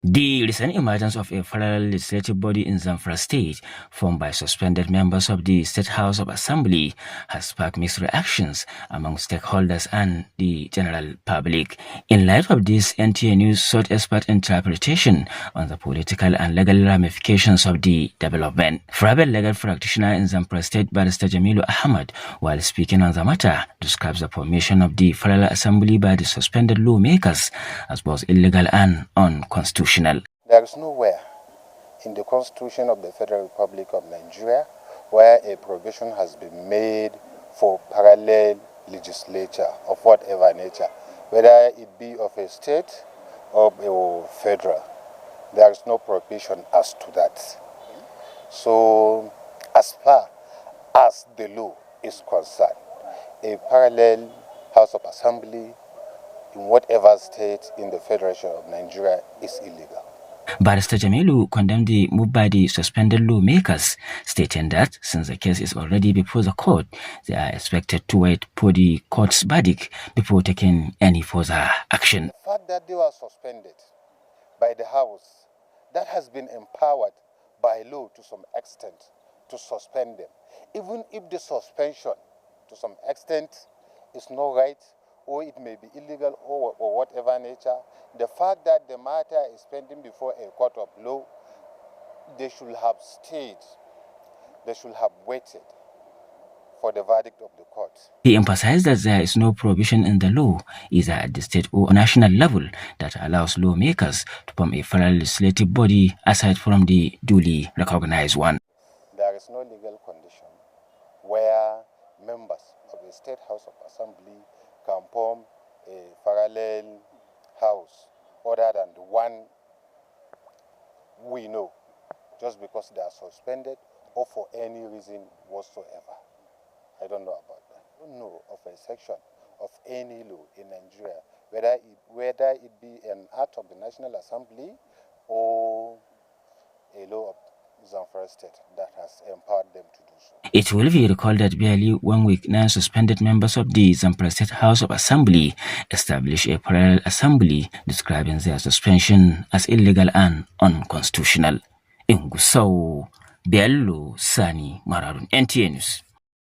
The recent emergence of a parallel legislative body in Zamfara state, formed by suspended members of the State House of Assembly, has sparked mixed reactions among stakeholders and the general public. In light of this, NTA News sought expert interpretation on the political and legal ramifications of the development. Private legal practitioner in Zamfara state, Barrister Jamilu Ahmad, while speaking on the matter, describes the formation of the parallel assembly by the suspended lawmakers as both illegal and unconstitutional. There is nowhere in the Constitution of the Federal Republic of Nigeria where a provision has been made for parallel legislature of whatever nature, whether it be of a state or federal. There is no provision as to that. So, as far as the law is concerned, a parallel House of Assembly in whatever state in the Federation of Nigeria is illegal. Barrister Jamilu condemned the move by the suspended lawmakers, stating that since the case is already before the court, they are expected to wait for the court's verdict before taking any further action. The fact that they were suspended by the House, that has been empowered by law to some extent to suspend them. Even if the suspension to some extent is not right, or it may be illegal or whatever nature, the fact that the matter is pending before a court of law, they should have stayed, they should have waited for the verdict of the court. He emphasized that there is no provision in the law, either at the state or national level, that allows lawmakers to form a federal legislative body aside from the duly recognized one. There is no legal condition where members of the State House of Assembly can form a parallel house other than the one we know, just because they are suspended or for any reason whatsoever. I don't know about that. I don't know of a section of any law in Nigeria, whether it be an act of the National Assembly or a law of Zamfara state that has empowered them to do so. It will be recalled that barely 1 week, 9 suspended members of the Zamfara State House of Assembly established a parallel assembly, describing their suspension as illegal and unconstitutional. In Gusau, Sani Mararun, NTA News.